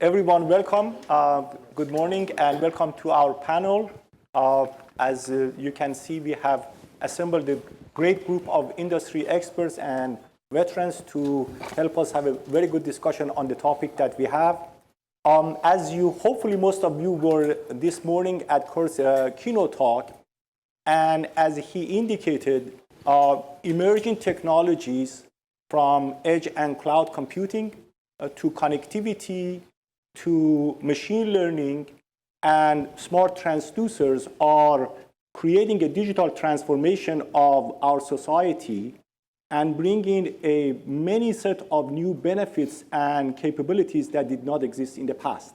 Everyone, welcome. Good morning and welcome to our panel. As you can see, we have assembled a great group of industry experts and veterans to help us have a very good discussion on the topic that we have. As you, hopefully most of you were this morning at Kurt's keynote talk, and as he indicated, emerging technologies from edge and cloud computing to connectivity to machine learning and smart transducers are creating a digital transformation of our society and bringing a many set of new benefits and capabilities that did not exist in the past.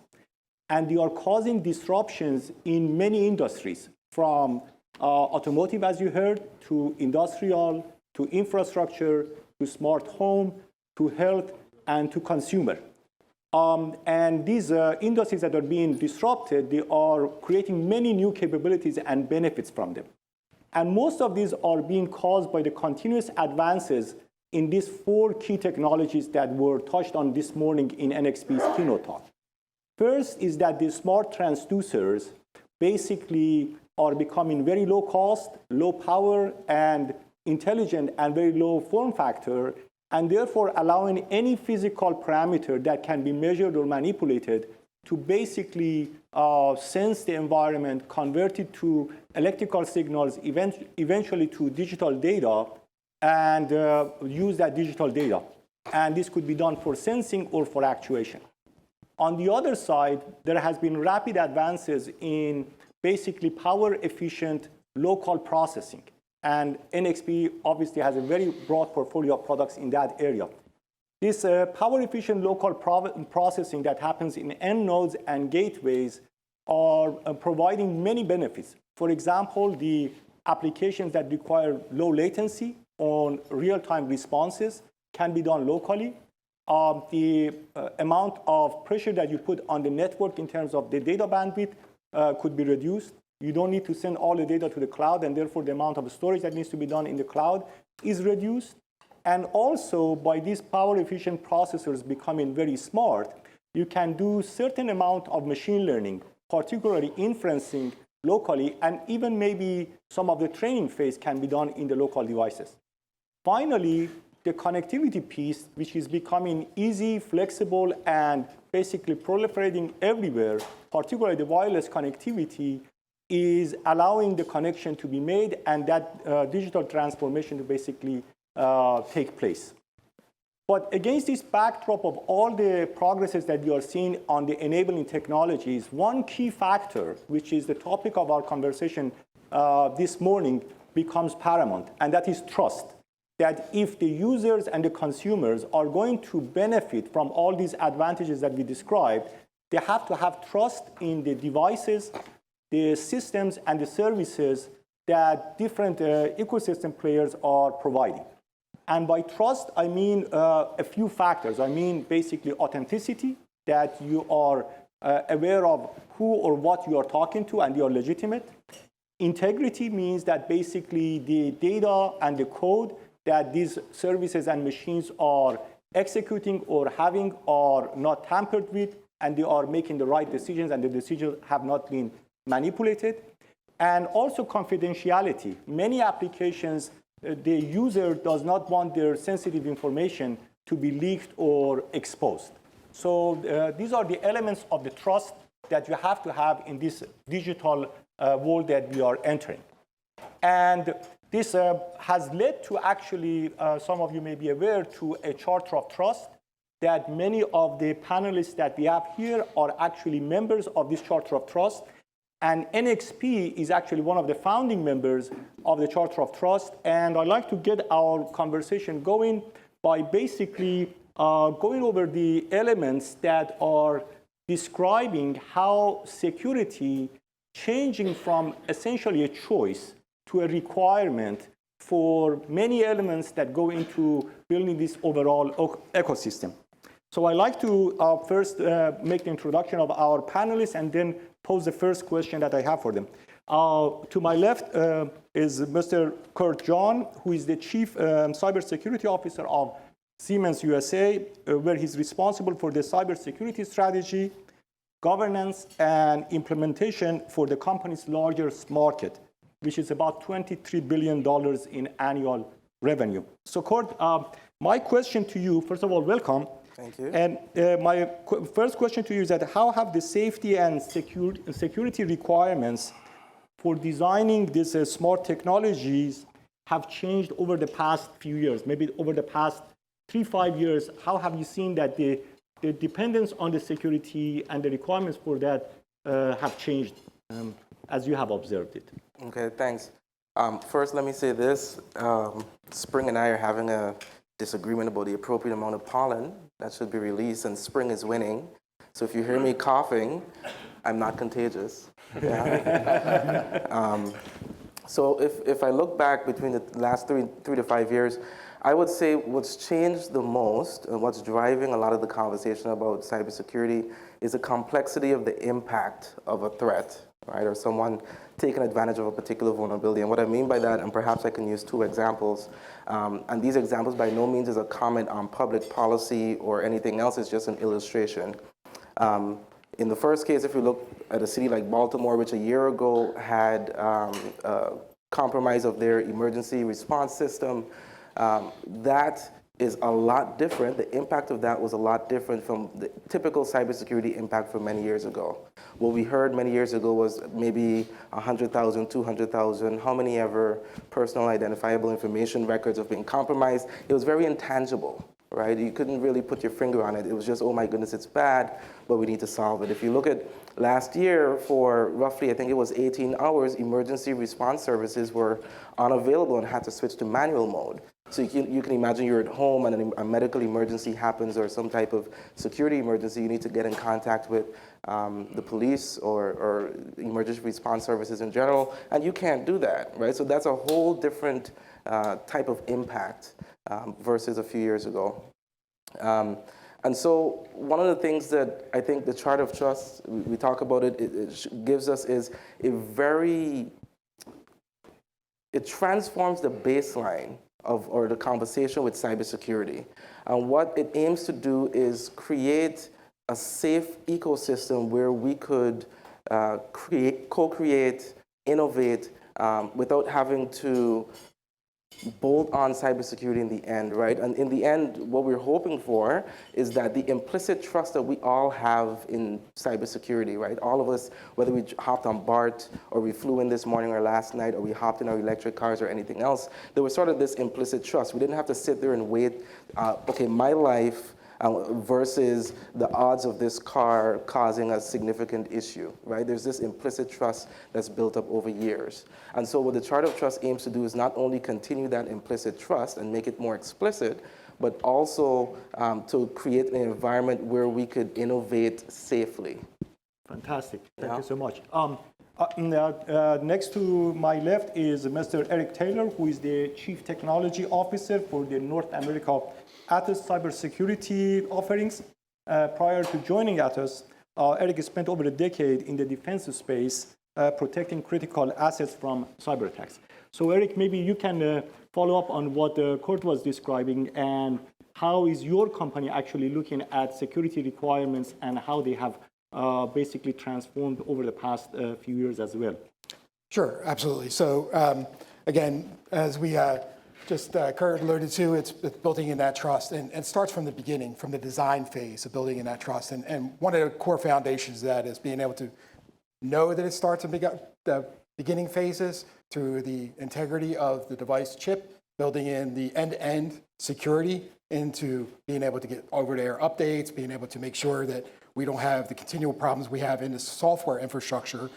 And they are causing disruptions in many industries, from automotive, as you heard, to industrial, to infrastructure, to smart home, to health, and to consumer. And these industries that are being disrupted, they are creating many new capabilities and benefits from them. And most of these are being caused by the continuous advances in these 4 key technologies that were touched on this morning in NXP's keynote talk. First is that the smart transducers basically are becoming very low cost, low power, and intelligent and very low form factor, and therefore allowing any physical parameter that can be measured or manipulated to basically sense the environment, convert it to electrical signals, eventually to digital data, and use that digital data. And this could be done for sensing or for actuation. On the other side, there has been rapid advances in basically power-efficient local processing. And NXP obviously has a very broad portfolio of products in that area. This power-efficient local processing that happens in end nodes and gateways are providing many benefits. For example, the applications that require low latency on real-time responses can be done locally. The amount of pressure that you put on the network in terms of the data bandwidth could be reduced. You don't need to send all the data to the cloud, and therefore the amount of storage that needs to be done in the cloud is reduced. And also, by these power-efficient processors becoming very smart, you can do certain amount of machine learning, particularly inferencing locally, and even maybe some of the training phase can be done in the local devices. Finally, the connectivity piece, which is becoming easy, flexible, and basically proliferating everywhere, particularly the wireless connectivity, is allowing the connection to be made and that digital transformation to basically take place. But against this backdrop of all the progresses that you are seeing on the enabling technologies, one key factor, which is the topic of our conversation this morning, becomes paramount, and that is trust. That if the users and the consumers are going to benefit from all these advantages that we described, they have to have trust in the devices, the systems, and the services that different ecosystem players are providing. And by trust, I mean a few factors. I mean basically authenticity, that you are aware of who or what you are talking to and you are legitimate. Integrity means that basically the data and the code that these services and machines are executing or having are not tampered with, and they are making the right decisions, and the decisions have not been manipulated. And also confidentiality. Many applications, the user does not want their sensitive information to be leaked or exposed. So these are the elements of the trust that you have to have in this digital world that we are entering. And this has led to actually, some of you may be aware, to a charter of trust that many of the panelists that we have here are actually members of this charter of trust. And NXP is actually one of the founding members of the Charter of Trust. And I'd like to get our conversation going by basically going over the elements that are describing how security changing from essentially a choice to a requirement for many elements that go into building this overall ecosystem. So I'd like to first make the introduction of our panelists and then pose the first question that I have for them. To my left is Mr. Kurt John, who is the Chief Cybersecurity Officer of Siemens USA, where he's responsible for the cybersecurity strategy, governance, and implementation for the company's largest market, which is about $23 billion in annual revenue. So, Kurt, my question to you, first of all, welcome. Thank you. And my first question to you is that how have the safety and security requirements for designing these smart technologies have changed over the past few years, maybe over the past 3-5 years? How have you seen that the dependence on the security and the requirements for that have changed as you have observed it? Okay, thanks. First, let me say this. Spring and I are having a disagreement about the appropriate amount of pollen that should be released, and Spring is winning. So if you hear me coughing, I'm not contagious. Yeah. So if I look back between the last 3 to 5 years, I would say what's changed the most and what's driving a lot of the conversation about cybersecurity is the complexity of the impact of a threat, right? Or someone taking advantage of a particular vulnerability. And what I mean by that, and perhaps I can use 2 examples, and these examples by no means is a comment on public policy or anything else, it's just an illustration. In the first case, if you look at a city like Baltimore, which a year ago had compromise of their emergency response system, that is a lot different. The impact of that was a lot different from the typical cybersecurity impact from many years ago. What we heard many years ago was maybe 100,000, 200,000, how many ever personal identifiable information records have been compromised. It was very intangible, right? You couldn't really put your finger on it. It was just, oh my goodness, it's bad, but we need to solve it. If you look at last year, for roughly, I think it was 18 hours, emergency response services were unavailable and had to switch to manual mode. So you can imagine you're at home and a medical emergency happens or some type of security emergency, you need to get in contact with the police or emergency response services in general, and you can't do that, right? So that's a whole different type of impact versus a few years ago. And so one of the things that I think the chart of trust, we talk about it gives us is it transforms the baseline or the conversation with cybersecurity. And what it aims to do is create a safe ecosystem where we could co-create, innovate without having to bolt on cybersecurity in the end, right? And in the end, what we're hoping for is that the implicit trust that we all have in cybersecurity, right? All of us, whether we hopped on BART or we flew in this morning or last night or we hopped in our electric cars or anything else, there was sort of this implicit trust. We didn't have to sit there and wait, okay, my life versus the odds of this car causing a significant issue, right? There's this implicit trust that's built up over years. And so what the Chart of Trust aims to do is not only continue that implicit trust and make it more explicit, but also to create an environment where we could innovate safely. Fantastic. Thank you so much. Next to my left is Mr. Eric Taylor, who is the Chief Technology Officer for the North America Atos cybersecurity offerings. Prior to joining Atos, Eric spent over a decade in the defense space protecting critical assets from cyber attacks. So Eric, maybe you can follow up on what Kurt was describing and how is your company actually looking at security requirements and how they have basically transformed over the past few years as well. Sure, absolutely. So again, as we Kurt alluded to, it's building in that trust, and it starts from the beginning, from the design phase of building in that trust. And one of the core foundations of that is being able to know that it starts in the beginning phases through the integrity of the device chip, building in the end-to-end security into being able to get over-the-air updates, being able to make sure that we don't have the continual problems we have in the software infrastructure.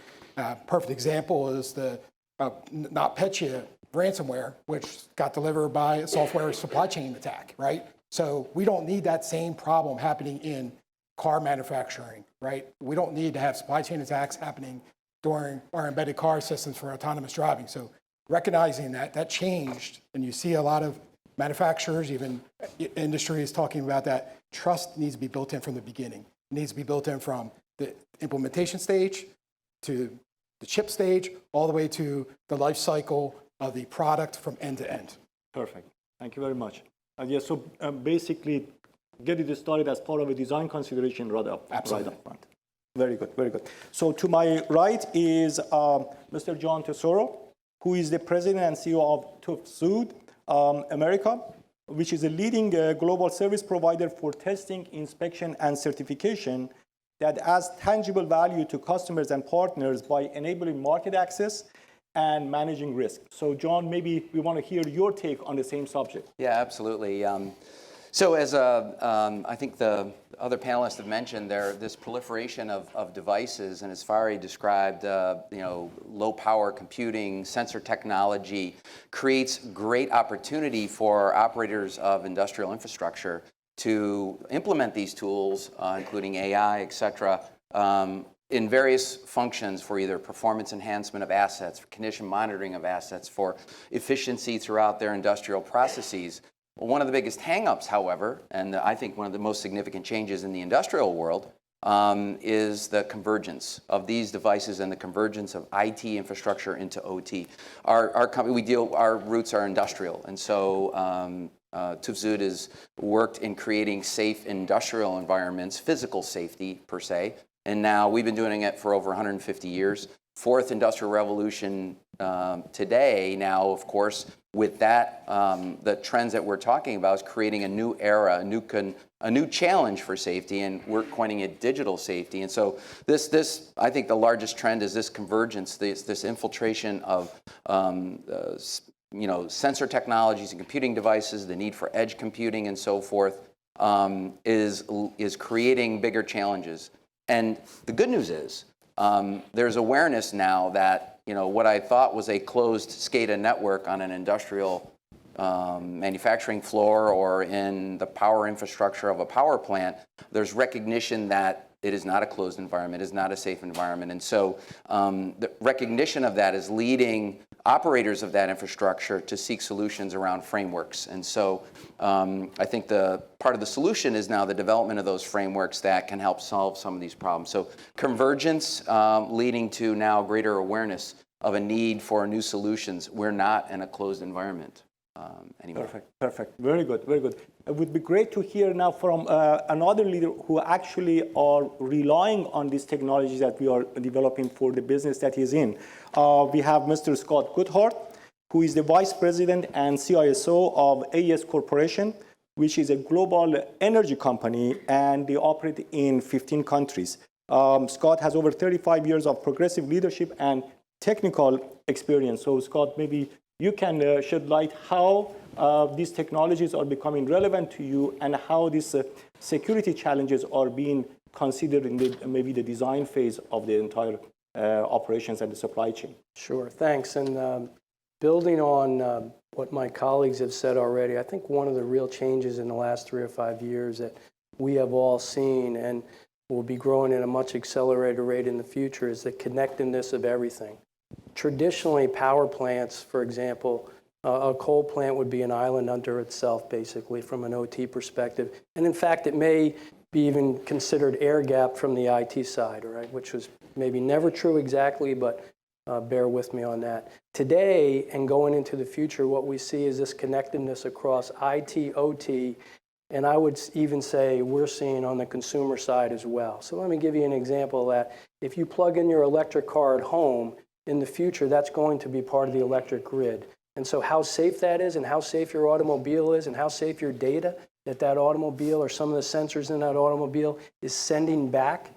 Perfect example is the NotPetya ransomware, which got delivered by a software supply chain attack, right? So we don't need that same problem happening in car manufacturing, right? We don't need to have supply chain attacks happening during our embedded car systems for autonomous driving. So recognizing that changed, and you see a lot of manufacturers, even industry is talking about that. Trust needs to be built in from the beginning. It needs to be built in from the implementation stage to the chip stage, all the way to the life cycle of the product from end to end. Perfect. Thank you very much. So basically, get it started as part of a design consideration right up front. Very good, very good. So to my right is Mr. John Tesoro, who is the president and CEO of Tesoro America, which is a leading global service provider for testing, inspection, and certification that adds tangible value to customers and partners by enabling market access and managing risk. So John, maybe we want to hear your take on the same subject. Yeah, absolutely. So as I think the other panelists have mentioned, this proliferation of devices, and as Fari described, low power computing, sensor technology creates great opportunity for operators of industrial infrastructure to implement these tools, including AI, et cetera, in various functions for either performance enhancement of assets, for condition monitoring of assets, for efficiency throughout their industrial processes. Well, one of the biggest hangups, however, and I think one of the most significant changes in the industrial world is the convergence of these devices and the convergence of IT infrastructure into OT. Our company, our roots are industrial, and so Tesoro has worked in creating safe industrial environments, physical safety per se, and now we've been doing it for over 150 years. Fourth industrial revolution today, now of course, with that, the trends that we're talking about is creating a new era, a new challenge for safety, and we're coining it digital safety. And so this I think the largest trend is this convergence, this infiltration of sensor technologies and computing devices, the need for edge computing and so forth, is creating bigger challenges. And the good news is there's awareness now that what I thought was a closed SCADA network on an industrial manufacturing floor or in the power infrastructure of a power plant, there's recognition that it is not a closed environment, it is not a safe environment. And so the recognition of that is leading operators of that infrastructure to seek solutions around frameworks. And so I think the part of the solution is now the development of those frameworks that can help solve some of these problems. So convergence leading to now greater awareness of a need for new solutions. We're not in a closed environment anymore. Perfect. Very good, very good. It would be great to hear now from another leader who actually are relying on these technologies that we are developing for the business that he's in. We have Mr. Scott Goodhart, who is the Vice President and CISO of AES Corporation, which is a global energy company, and they operate in 15 countries. Scott has over 35 years of progressive leadership and technical experience. So Scott, maybe you can shed light how these technologies are becoming relevant to you and how these security challenges are being considered in maybe the design phase of the entire operations and the supply chain. Sure, thanks. And building on what my colleagues have said already, I think one of the real changes in the last 3 or 5 years that we have all seen and will be growing at a much accelerated rate in the future is the connectedness of everything. Traditionally, power plants, for example, a coal plant would be an island unto itself, basically, from an OT perspective. And in fact, it may be even considered air-gapped from the IT side, right? Which was maybe never true exactly, but bear with me on that. Today, and going into the future, what we see is this connectedness across IT, OT, and I would even say we're seeing on the consumer side as well. So let me give you an example of that. If you plug in your electric car at home, in the future, that's going to be part of the electric grid. And so how safe that is and how safe your automobile is and how safe your data that automobile or some of the sensors in that automobile is sending back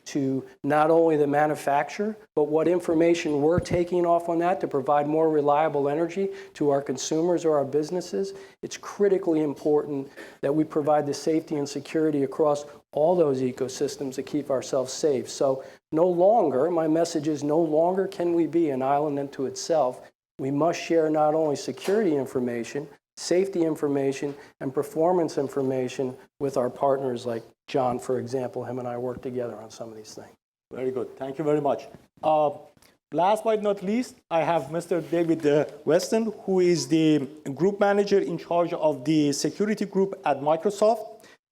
to not only the manufacturer, but what information we're taking off on that to provide more reliable energy to our consumers or our businesses. It's critically important that we provide the safety and security across all those ecosystems to keep ourselves safe. So no longer, my message is no longer can we be an island unto itself. We must share not only security information, safety information, and performance information with our partners like John, for example. Him and I work together on some of these things. Very good. Thank you very much. Last but not least, I have Mr. David Weston, who is the group manager in charge of the security group at Microsoft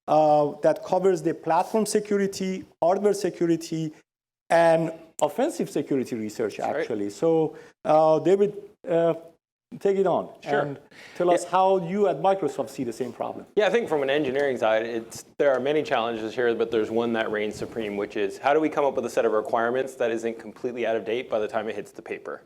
that covers the platform security, hardware security, and offensive security research, actually. Right. So, David, take it on. Sure. And tell us how you at Microsoft see the same problem. Yeah, I think from an engineering side, there are many challenges here, but there's one that reigns supreme, which is how do we come up with a set of requirements that isn't completely out of date by the time it hits the paper?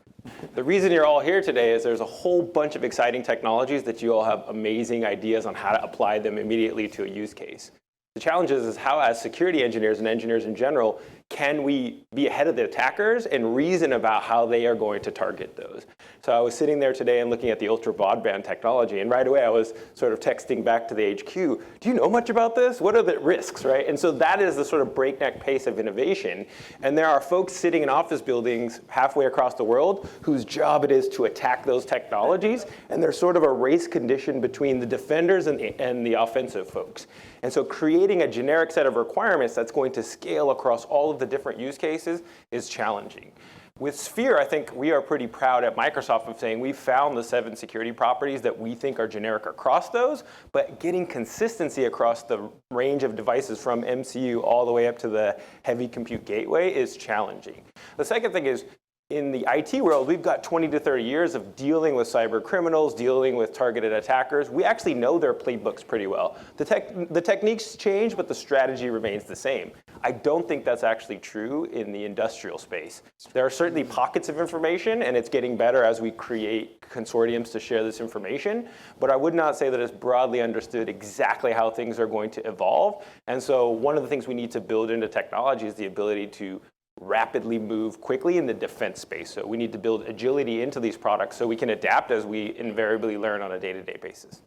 The reason you're all here today is there's a whole bunch of exciting technologies that you all have amazing ideas on how to apply them immediately to a use case. The challenge is how, as security engineers and engineers in general, can we be ahead of the attackers and reason about how they are going to target those? So I was sitting there today and looking at the ultra broadband technology, and right away I was sort of texting back to the HQ, do you know much about this? What are the risks, right? And so that is the sort of breakneck pace of innovation. And there are folks sitting in office buildings halfway across the world whose job it is to attack those technologies, and there's sort of a race condition between the defenders and the offensive folks. And so creating a generic set of requirements that's going to scale across all of the different use cases is challenging. With Sphere, I think we are pretty proud at Microsoft of saying we found the 7 security properties that we think are generic across those, but getting consistency across the range of devices from MCU all the way up to the heavy compute gateway is challenging. The second thing is, in the IT world, we've got 20 to 30 years of dealing with cyber criminals, dealing with targeted attackers. We actually know their playbooks pretty well. The techniques change, but the strategy remains the same. I don't think that's actually true in the industrial space. There are certainly pockets of information, and it's getting better as we create consortiums to share this information, but I would not say that it's broadly understood exactly how things are going to evolve. And so one of the things we need to build into technology is the ability to rapidly move quickly in the defense space. So we need to build agility into these products so we can adapt as we invariably learn on a day-to-day basis.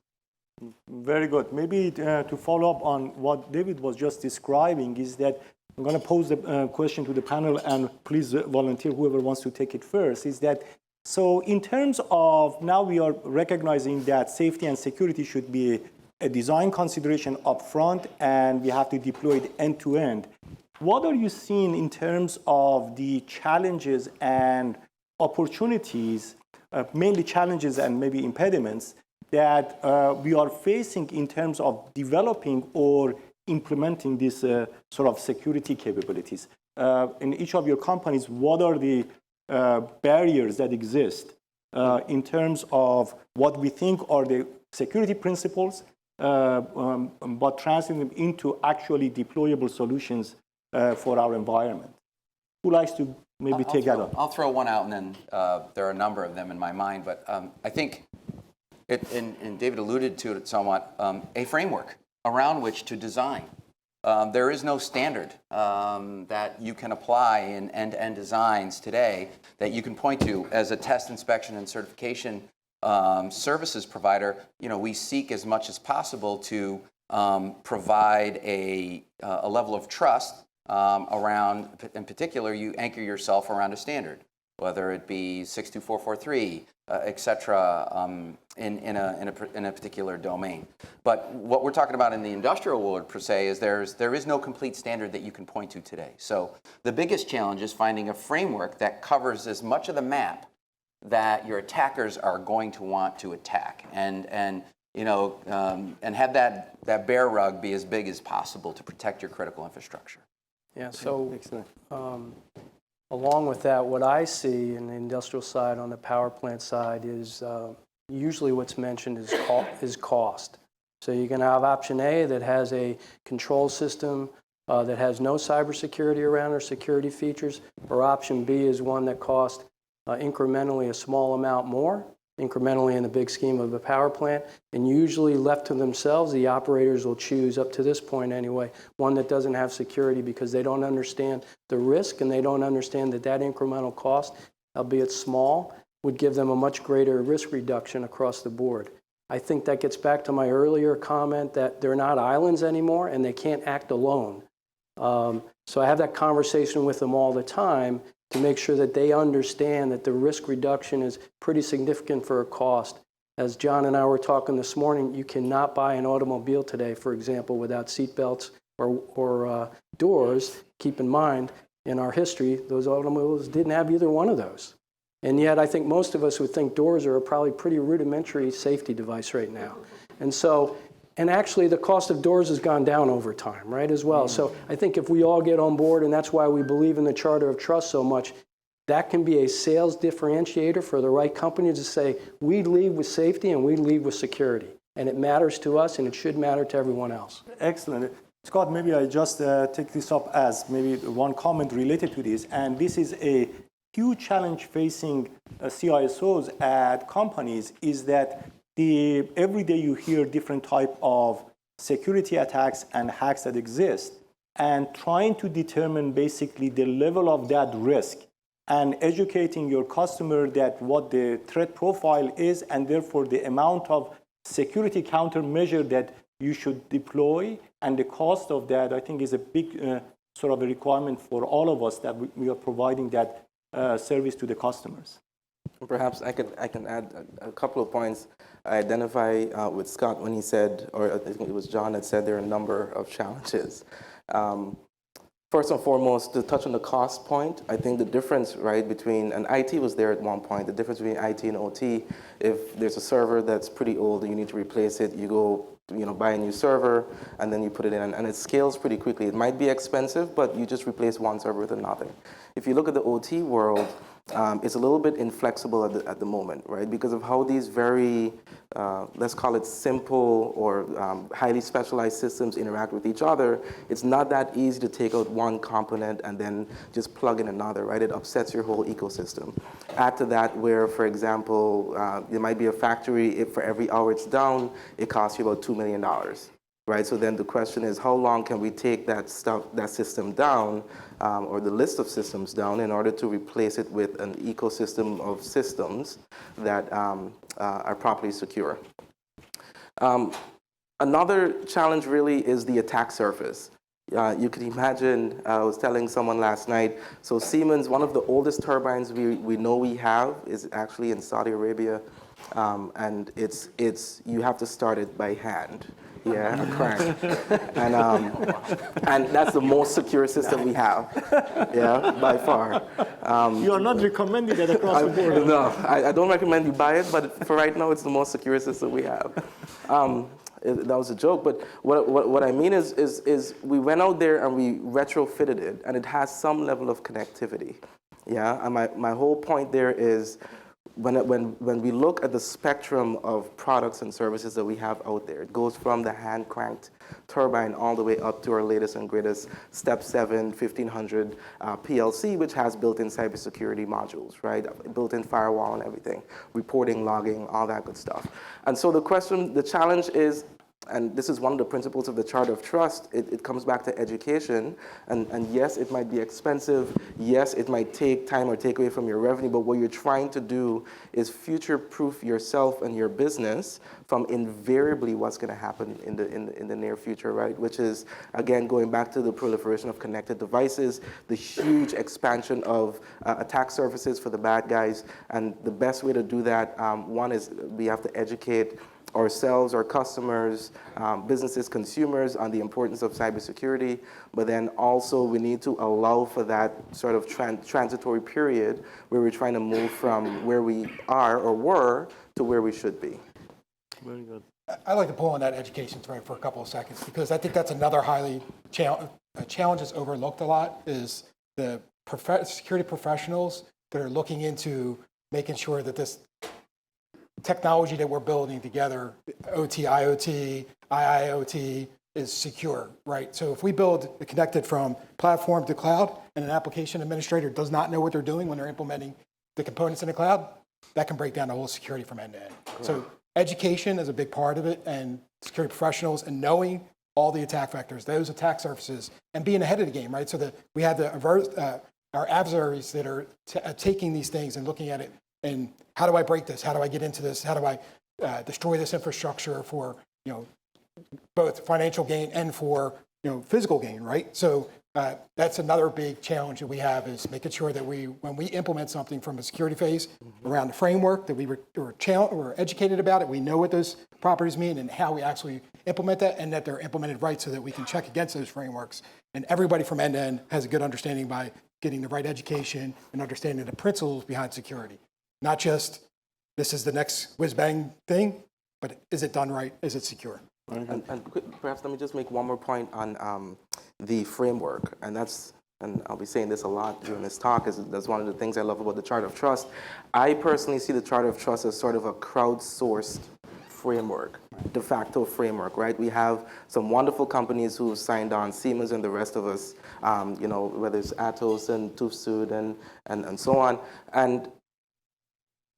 Very good. Maybe to follow up on what David was just describing is that I'm going to pose the question to the panel, and please volunteer whoever wants to take it first, is that so in terms of now we are recognizing that safety and security should be a design consideration up front, and we have to deploy it end to end. What are you seeing in terms of the challenges and opportunities, mainly challenges and maybe impediments, that we are facing in terms of developing or implementing these sort of security capabilities? In each of your companies, what are the barriers that exist in terms of what we think are the security principles, but translating them into actually deployable solutions for our environment? Who likes to maybe take that on? I'll throw one out, and then there are a number of them in my mind. But I think, and David alluded to it somewhat, a framework around which to design. There is no standard that you can apply in end-to-end designs today that you can point to as a test, inspection, and certification services provider. You know, we seek as much as possible to provide a level of trust around, in particular, you anchor yourself around a standard, whether it be 62443, et cetera, in a particular domain. But what we're talking about in the industrial world, per se, is there is no complete standard that you can point to today. So the biggest challenge is finding a framework that covers as much of the map that your attackers are going to want to attack, and have that bear rug be as big as possible to protect your critical infrastructure. Yeah, so along with that, what I see in the industrial side, on the power plant side, is usually what's mentioned is cost. So you can have option A that has a control system that has no cybersecurity around or security features, or option B is one that costs incrementally a small amount more, incrementally in the big scheme of a power plant, and usually left to themselves, the operators will choose, up to this point anyway, one that doesn't have security because they don't understand the risk and they don't understand that incremental cost, albeit small, would give them a much greater risk reduction across the board. I think that gets back to my earlier comment that they're not islands anymore and they can't act alone. So I have that conversation with them all the time to make sure that they understand that the risk reduction is pretty significant for a cost. As John and I were talking this morning, you cannot buy an automobile today, for example, without seat belts or doors. Keep in mind, in our history, those automobiles didn't have either one of those. And yet I think most of us would think doors are a probably pretty rudimentary safety device right now. And actually the cost of doors has gone down over time, right, as well. So I think if we all get on board, and that's why we believe in the Charter of Trust so much, that can be a sales differentiator for the right company to say, we lead with safety and we lead with security. And it matters to us and it should matter to everyone else. Excellent. Scott, maybe I just take this up as maybe one comment related to this. And this is a huge challenge facing CISOs at companies is that every day you hear different type of security attacks and hacks that exist, and trying to determine basically the level of that risk and educating your customer that what the threat profile is and therefore the amount of security countermeasure that you should deploy and the cost of that, I think is a big sort of a requirement for all of us that we are providing that service to the customers. Perhaps I can add a couple of points. I identify with Scott when he said, or I think it was John that said there are a number of challenges. First and foremost, to touch on the cost point, I think the difference, right, between, and IT was there at one point, the difference between IT and OT, if there's a server that's pretty old and you need to replace it, you go, buy a new server and then you put it in and it scales pretty quickly. It might be expensive, but you just replace one server with another. If you look at the OT world, it's a little bit inflexible at the moment, right? Because of how these very, let's call it simple or highly specialized systems interact with each other, it's not that easy to take out one component and then just plug in another, right? It upsets your whole ecosystem. Add to that where, for example, there might be a factory, if for every hour it's down, it costs you about $2 million. Right, so then the question is, how long can we take that system down, or the list of systems down, in order to replace it with an ecosystem of systems that are properly secure? Another challenge really is the attack surface. You can imagine, I was telling someone last night, so Siemens, one of the oldest turbines we know we have is actually in Saudi Arabia, and you have to start it by hand. Yeah, a crank. And that's the most secure system we have, yeah, by far. You are not recommending that across the board. No, I don't recommend you buy it, but for right now, it's the most secure system we have. That was a joke, but what I mean is we went out there and we retrofitted it, and it has some level of connectivity, yeah? And my whole point there is, when we look at the spectrum of products and services that we have out there, it goes from the hand-cranked turbine all the way up to our latest and greatest Step 7 1500 PLC, which has built-in cybersecurity modules, right? Built-in firewall and everything, reporting, logging, all that good stuff. And so the challenge is, and this is one of the principles of the Charter of Trust, it comes back to education. And yes, it might be expensive. Yes, it might take time or take away from your revenue. But what you're trying to do is future-proof yourself and your business from invariably what's going to happen in the near future, right? Which is, again, going back to the proliferation of connected devices, the huge expansion of attack surfaces for the bad guys. And the best way to do that, one is we have to educate ourselves, our customers, businesses, consumers on the importance of cybersecurity, but then also we need to allow for that sort of transitory period where we're trying to move from where we are or were to where we should be. Very good. I'd like to pull on that education thread for a couple of seconds, because I think that's another highly challenge that's overlooked a lot, is the security professionals that are looking into making sure that this technology that we're building together, OT, IoT, IIoT, is secure, right? So if we build it connected from platform to cloud, and an application administrator does not know what they're doing when they're implementing the components in the cloud, that can break down the whole security from end to end. Correct. So education is a big part of it, and security professionals, and knowing all the attack vectors, those attack surfaces, and being ahead of the game, right? So that we have our adversaries that are taking these things and looking at it, and how do I break this? How do I get into this? How do I destroy this infrastructure for both financial gain and for physical gain, right? So that's another big challenge that we have, is making sure that when we implement something from a security phase around the framework, that we're educated about it, we know what those properties mean and how we actually implement that, and that they're implemented right so that we can check against those frameworks. And everybody from end to end has a good understanding by getting the right education and understanding the principles behind security. Not just, this is the next whiz-bang thing, but is it done right? Is it secure? And perhaps let me just make one more point on the framework, and that's and I'll be saying this a lot during this talk, is that's one of the things I love about the Charter of Trust. I personally see the Charter of Trust as sort of a crowdsourced framework, de facto framework, right? We have some wonderful companies who signed on, Siemens and the rest of us, whether it's Atos and Tufsud and so on. And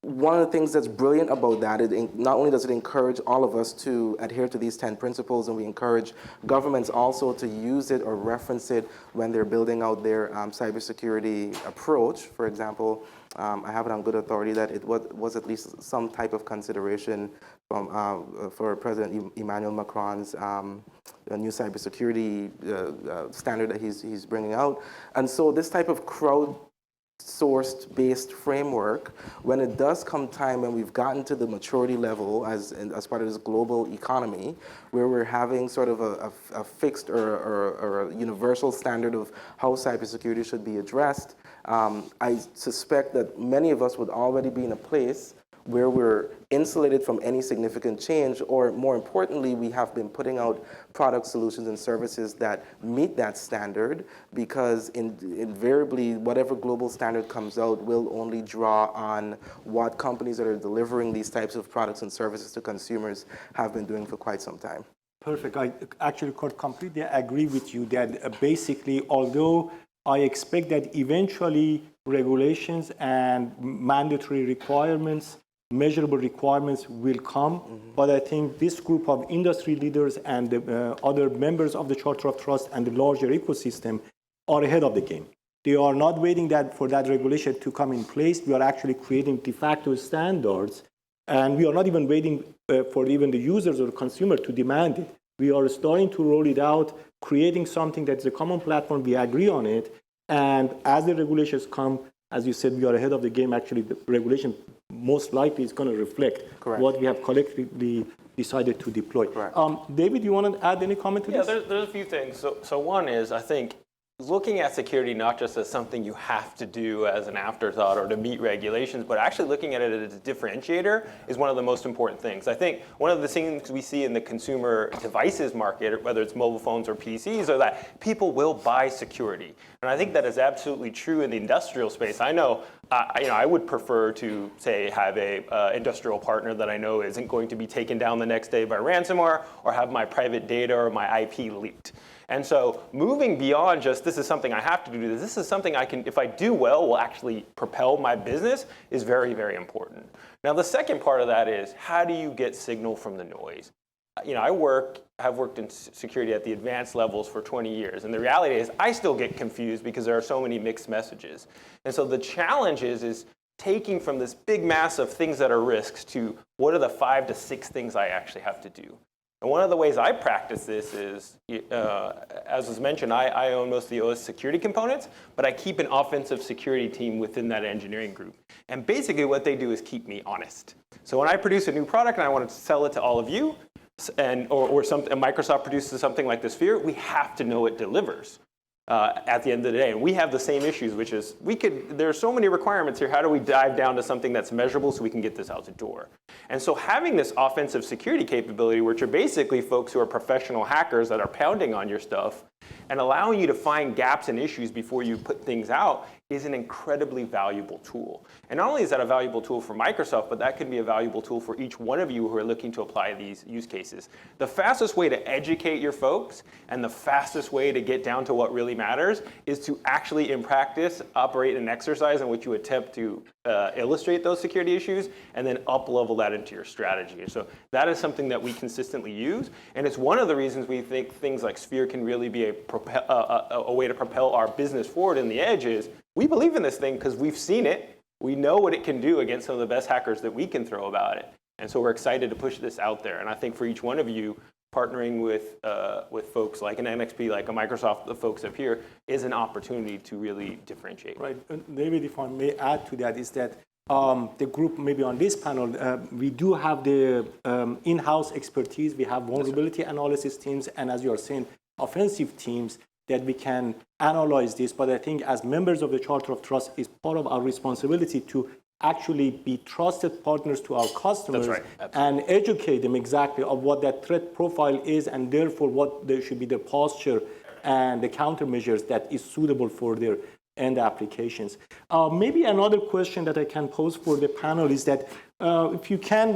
one of the things that's brilliant about that is not only does it encourage all of us to adhere to these 10 principles, and we encourage governments also to use it or reference it when they're building out their cybersecurity approach. For example, I have it on good authority that it was at least some type of consideration for President Emmanuel Macron's new cybersecurity standard that he's bringing out. And so this type of crowd-sourced based framework, when it does come time when we've gotten to the maturity level as part of this global economy, where we're having sort of a fixed or a universal standard of how cybersecurity should be addressed, I suspect that many of us would already be in a place where we're insulated from any significant change, or more importantly, we have been putting out product solutions and services that meet that standard, because invariably, whatever global standard comes out will only draw on what companies that are delivering these types of products and services to consumers have been doing for quite some time. Perfect. I actually could completely agree with you that basically, although I expect that eventually regulations and mandatory requirements, measurable requirements will come, but I think this group of industry leaders and the other members of the Charter of Trust and the larger ecosystem are ahead of the game. They are not waiting for that regulation to come in place. We are actually creating de facto standards, and we are not even waiting for even the users or the consumer to demand it. We are starting to roll it out, creating something that's a common platform. We agree on it, and as the regulations come, as you said, we are ahead of the game. Actually, the regulation most likely is going to reflect what we have collectively decided to deploy. David, you want to add any comment to this? Yeah, there's a few things. So one is, I think, looking at security not just as something you have to do as an afterthought or to meet regulations, but actually looking at it as a differentiator is one of the most important things. I think one of the things we see in the consumer devices market, whether it's mobile phones or PCs, are that people will buy security. And I think that is absolutely true in the industrial space. I know, I would prefer to, say, have a industrial partner that I know isn't going to be taken down the next day by ransomware or have my private data or my IP leaked. And so moving beyond just this is something I have to do, this is something I can, if I do well, will actually propel my business is very, very important. Now, the second part of that is how do you get signal from the noise? I have worked in security at the advanced levels for 20 years. And the reality is I still get confused because there are so many mixed messages. And so the challenge is taking from this big mass of things that are risks to what are the 5 to 6 things I actually have to do. And one of the ways I practice this is, as was mentioned, I own most of the OS security components, but I keep an offensive security team within that engineering group. And basically what they do is keep me honest. So when I produce a new product and I want to sell it to all of you, and Microsoft produces something like the Sphere, we have to know it delivers at the end of the day. And we have the same issues, which is there are so many requirements here. How do we dive down to something that's measurable so we can get this out the door? And so having this offensive security capability, which are basically folks who are professional hackers that are pounding on your stuff and allowing you to find gaps and issues before you put things out, is an incredibly valuable tool. And not only is that a valuable tool for Microsoft, but that can be a valuable tool for each one of you who are looking to apply these use cases. The fastest way to educate your folks and the fastest way to get down to what really matters is to actually, in practice, operate an exercise in which you attempt to illustrate those security issues and then up-level that into your strategy. And so that is something that we consistently use. And it's one of the reasons we think things like Sphere can really be a way to propel our business forward in the edge is we believe in this thing because we've seen it. We know what it can do against some of the best hackers that we can throw about it. And so we're excited to push this out there. And I think for each one of you, partnering with folks like an NXP, like a Microsoft, the folks up here, is an opportunity to really differentiate. Right. David, if I may add to that, is that the group maybe on this panel, we do have the in-house expertise. We have vulnerability analysis teams, and as you are saying, offensive teams that we can analyze this. But I think as members of the Charter of Trust, it's part of our responsibility to actually be trusted partners to our customers and educate them exactly of what that threat profile is and therefore what there should be the posture and the countermeasures that is suitable for their end applications. Maybe another question that I can pose for the panel is that if you can,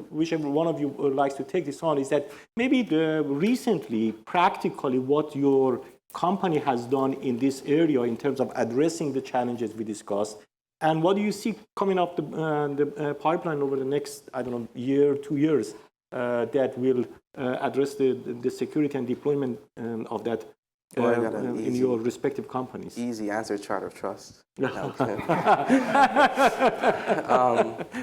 whichever one of you likes to take this on, is that maybe recently, practically, what your company has done in this area in terms of addressing the challenges we discussed, and what do you see coming up the pipeline over the next, I don't know, year, 2 years, that will address the security and deployment of that in your respective companies? Easy answer, Chart of Trust.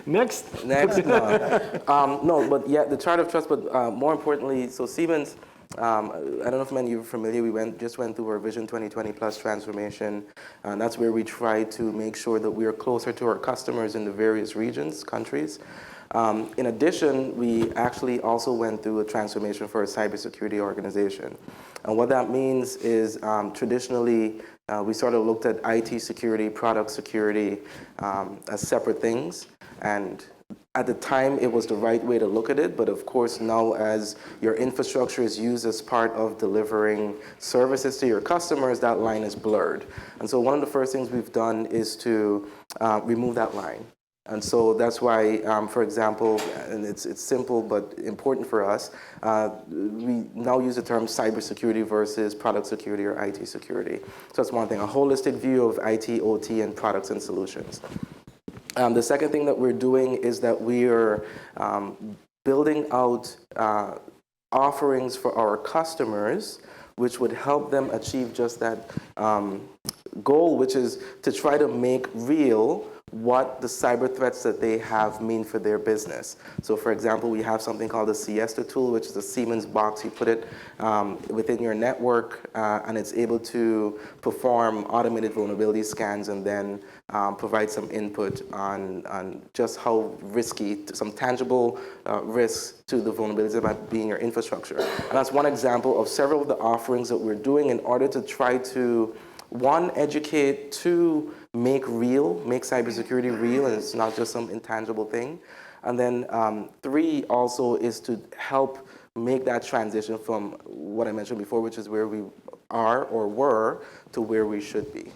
Next. No, but yeah, the Chart of Trust, but more importantly, so Siemens, I don't know if many of you are familiar, we just went through our Vision 2020 Plus transformation, and that's where we try to make sure that we are closer to our customers in the various regions, countries. In addition, we actually also went through a transformation for a cybersecurity organization. And what that means is traditionally, we sort of looked at IT security, product security as separate things. And at the time, it was the right way to look at it. But of course, now as your infrastructure is used as part of delivering services to your customers, that line is blurred. And so one of the first things we've done is to remove that line. And so that's why, for example, and it's simple but important for us, we now use the term cybersecurity versus product security or IT security. So that's one thing, a holistic view of IT, OT, and products and solutions. The second thing that we're doing is that we are building out offerings for our customers, which would help them achieve just that goal, which is to try to make real what the cyber threats that they have mean for their business. So for example, we have something called the CISO tool, which is a Siemens box. You put it within your network, and it's able to perform automated vulnerability scans and then provide some input on just how risky, some tangible risks to the vulnerabilities that might be in your infrastructure. And that's one example of several of the offerings that we're doing in order to try to, one, educate, two, make cybersecurity real, and it's not just some intangible thing. And then three also is to help make that transition from what I mentioned before, which is where we are or were, to where we should be.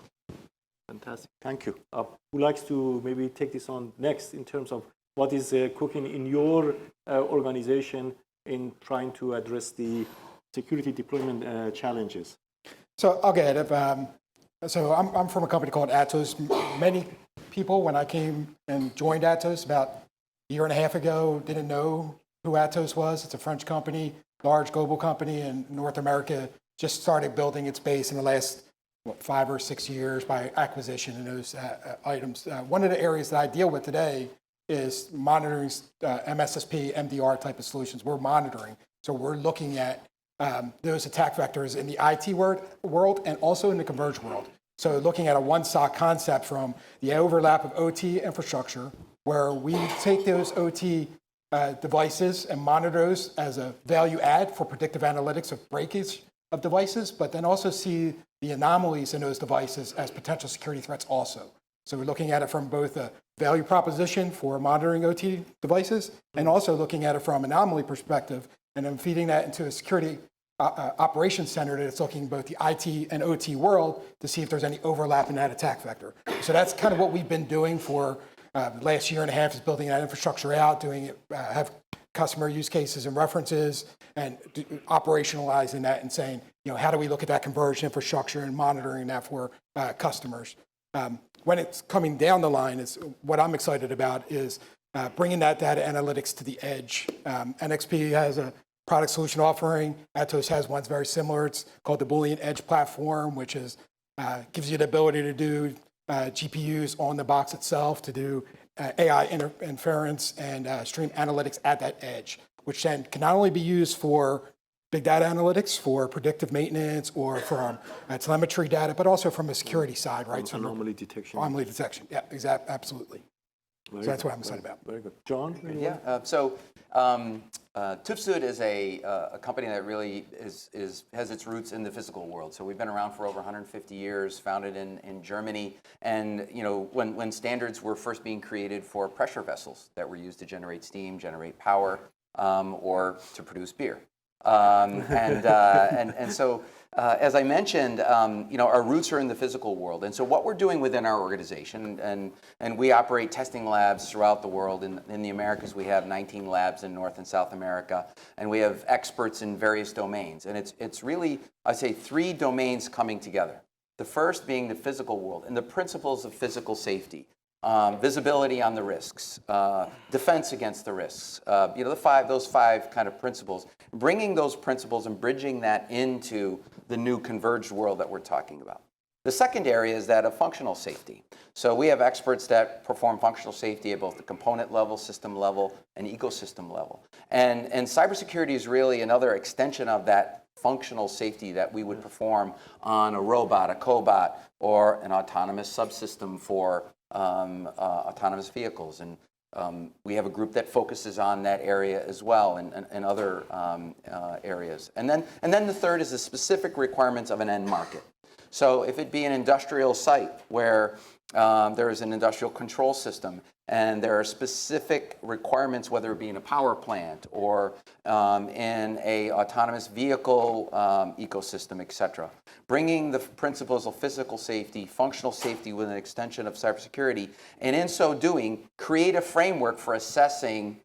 Fantastic, thank you. Who likes to maybe take this on next in terms of what is cooking in your organization in trying to address the security deployment challenges? So I'll get it. So I'm from a company called Atos. Many people, when I came and joined Atos about a year and a half ago, didn't know who Atos was. It's a French company, large global company in North America, just started building its base in the last 5 or 6 years by acquisition and those items. One of the areas that I deal with today is monitoring MSSP, MDR type of solutions. We're monitoring. So we're looking at those attack vectors in the IT world and also in the converged world. So looking at a one SOC concept from the overlap of OT infrastructure, where we take those OT devices and monitor those as a value add for predictive analytics of breakage of devices, but then also see the anomalies in those devices as potential security threats also. So we're looking at it from both a value proposition for monitoring OT devices and also looking at it from an anomaly perspective and then feeding that into a security operations center that's looking both the IT and OT world to see if there's any overlap in that attack vector. So that's kind of what we've been doing for the last year and a half, is building that infrastructure out, doing it, have customer use cases and references, and operationalizing that and saying, how do we look at that converged infrastructure and monitoring that for customers. When it's coming down the line, is what I'm excited about is bringing that data analytics to the edge. NXP has a product solution offering. Atos has one that's very similar. It's called the Boolean Edge Platform, which is gives you the ability to do GPUs on the box itself, to do AI inference and stream analytics at that edge, which then can not only be used for big data analytics, for predictive maintenance, or from telemetry data, but also from a security side, right? So anomaly detection. Anomaly detection, yeah, exactly, absolutely. So that's what I'm excited about. Very good. John? Yeah, Tufsud is a company that really has its roots in the physical world. So we've been around for over 150 years, founded in Germany. And when standards were first being created for pressure vessels that were used to generate steam, generate power, or to produce beer. So As I mentioned, our roots are in the physical world. And so what we're doing within our organization, and we operate testing labs throughout the world. In the Americas, we have 19 labs in North and South America, and we have experts in various domains. And it's really, I say, 3 domains coming together. The first being the physical world and the principles of physical safety. Visibility on the risks, defense against the risks, those 5 kind of principles, bringing those principles and bridging that into the new converged world that we're talking about. The second area is that of functional safety. So we have experts that perform functional safety at both the component level, system level, and ecosystem level. And cybersecurity is really another extension of that functional safety that we would perform on a robot, a cobot, or an autonomous subsystem for autonomous vehicles, and we have a group that focuses on that area as well, and other areas. And then the third is the specific requirements of an end market. So if it be an industrial site where there is an industrial control system, and there are specific requirements, whether it be in a power plant or in a autonomous vehicle ecosystem, et cetera. Bringing the principles of physical safety, functional safety with an extension of cybersecurity, and in so doing, create a framework for assessing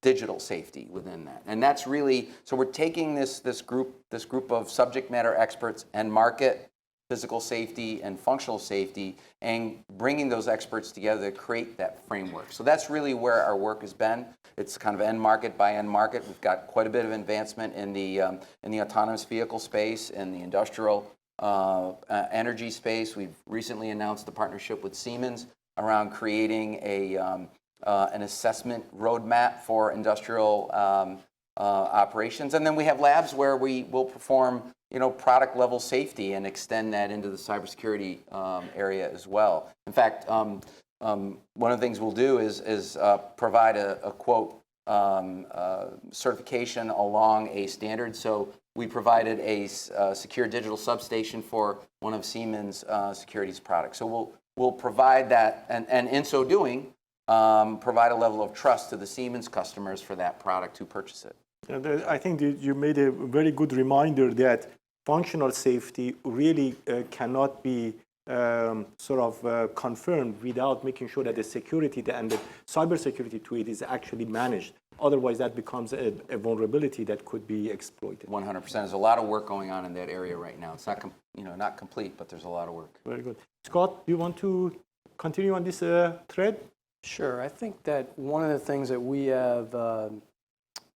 digital safety within that. And that's really, so we're taking this group of subject matter experts and market, physical safety and functional safety, and bringing those experts together to create that framework. So that's really where our work has been. It's kind of end market by end market. We've got quite a bit of advancement in the autonomous vehicle space and the industrial energy space. We've recently announced a partnership with Siemens around creating an assessment roadmap for industrial operations. And then we have labs where we will perform product level safety and extend that into the cybersecurity area as well. In fact, one of the things we'll do is provide a quote certification along a standard. So we provided a secure digital substation for one of Siemens Security's products. So we'll provide that, and in so doing, provide a level of trust to the Siemens customers for that product to purchase it. I think you made a very good reminder that functional safety really cannot be confirmed without making sure that the security and the cybersecurity to it is actually managed. Otherwise, that becomes a vulnerability that could be exploited. 100%. There's a lot of work going on in that area right now. It's not, not complete, but there's a lot of work. Very good. Scott, do you want to continue on this thread? Sure. I think that one of the things that we have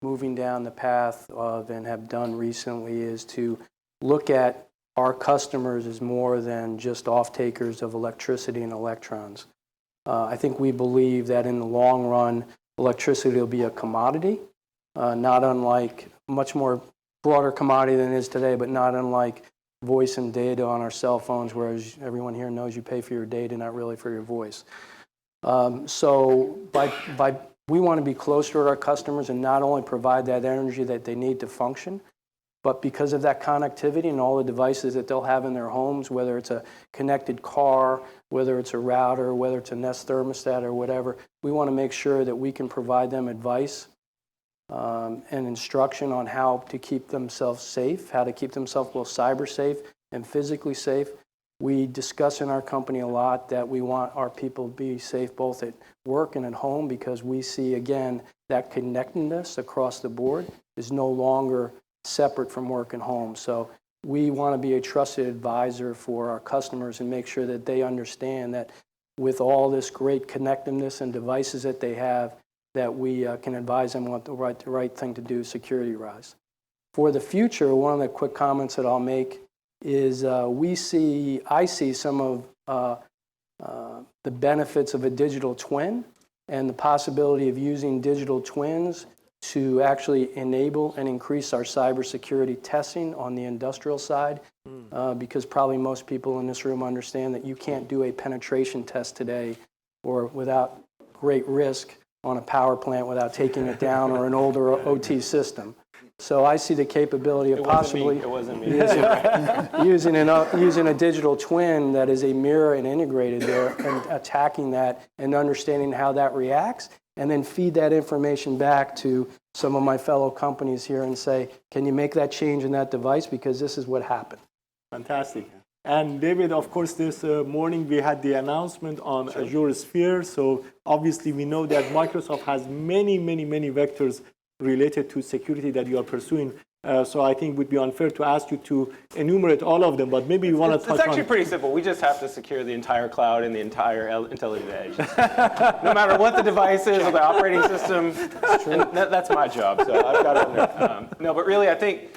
moving down the path of and have done recently is to look at our customers as more than just off-takers of electricity and electrons. I think we believe that in the long run, electricity will be a commodity, not unlike, much more broader commodity than it is today, but not unlike voice and data on our cell phones, whereas everyone here knows you pay for your data, not really for your voice. So we want to be closer to our customers and not only provide that energy that they need to function, but because of that connectivity and all the devices that they'll have in their homes, whether it's a connected car, whether it's a router, whether it's a Nest thermostat or whatever, we want to make sure that we can provide them advice and instruction on how to keep themselves safe, how to keep themselves both cyber safe and physically safe. We discuss in our company a lot that we want our people to be safe both at work and at home, because we see, again, that connectedness across the board is no longer separate from work and home. So we want to be a trusted advisor for our customers and make sure that they understand that with all this great connectedness and devices that they have, that we can advise them what the right thing to do security-wise. For the future, one of the quick comments that I'll make is I see some of the benefits of a digital twin and the possibility of using digital twins to actually enable and increase our cybersecurity testing on the industrial side, because probably most people in this room understand that you can't do a penetration test today or without great risk on a power plant without taking it down or an older OT system. So I see the capability of possibly using a digital twin that is a mirror and integrated there and attacking that and understanding how that reacts and then feed that information back to some of my fellow companies here and say, can you make that change in that device because this is what happened. Fantastic. And David, of course, this morning we had the announcement on Azure Sphere. So obviously we know that Microsoft has many vectors related to security that you are pursuing. So I think it would be unfair to ask you to enumerate all of them, but maybe you want to touch on... It's actually pretty simple. We just have to secure the entire cloud and the entire intelligent edge. No matter what the device is or the operating system, that's my job. So I've got it. No, but really, I think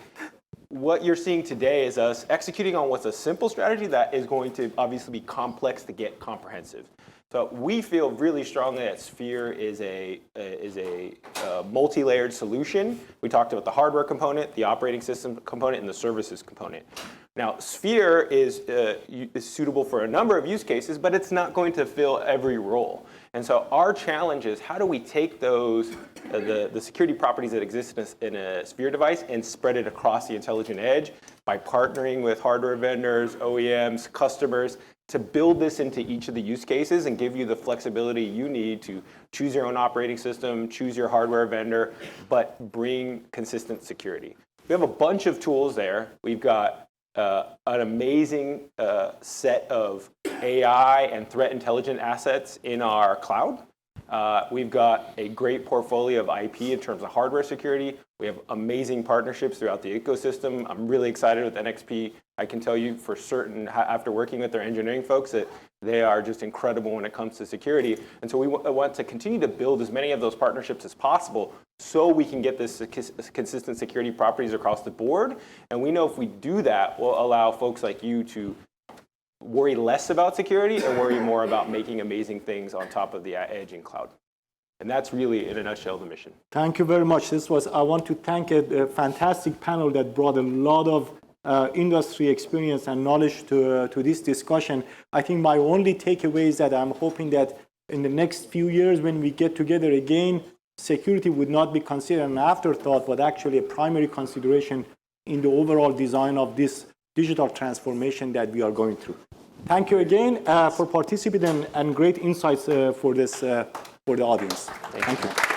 what you're seeing today is us executing on what's a simple strategy that is going to obviously be complex to get comprehensive. So we feel really strongly that Sphere is a multi-layered solution. We talked about the hardware component, the operating system component, and the services component. Now, Sphere is suitable for a number of use cases, but it's not going to fill every role. And so our challenge is how do we take those, the security properties that exist in a Sphere device and spread it across the intelligent edge by partnering with hardware vendors, OEMs, customers, to build this into each of the use cases and give you the flexibility you need to choose your own operating system, choose your hardware vendor, but bring consistent security. We have a bunch of tools there. We've got an amazing set of AI and threat intelligence assets in our cloud. We've got a great portfolio of IP in terms of hardware security. We have amazing partnerships throughout the ecosystem. I'm really excited with NXP. I can tell you for certain, after working with their engineering folks, that they are just incredible when it comes to security. And so we want to continue to build as many of those partnerships as possible so we can get this consistent security properties across the board. And we know if we do that, we'll allow folks like you to worry less about security and worry more about making amazing things on top of the edge and cloud. And that's really, in a nutshell, the mission. Thank you very much. I want to thank a fantastic panel that brought a lot of industry experience and knowledge to this discussion. I think my only takeaway is that I'm hoping that in the next few years when we get together again, security would not be considered an afterthought, but actually a primary consideration in the overall design of this digital transformation that we are going through. Thank you again for participating and great insights for the audience. Thank you.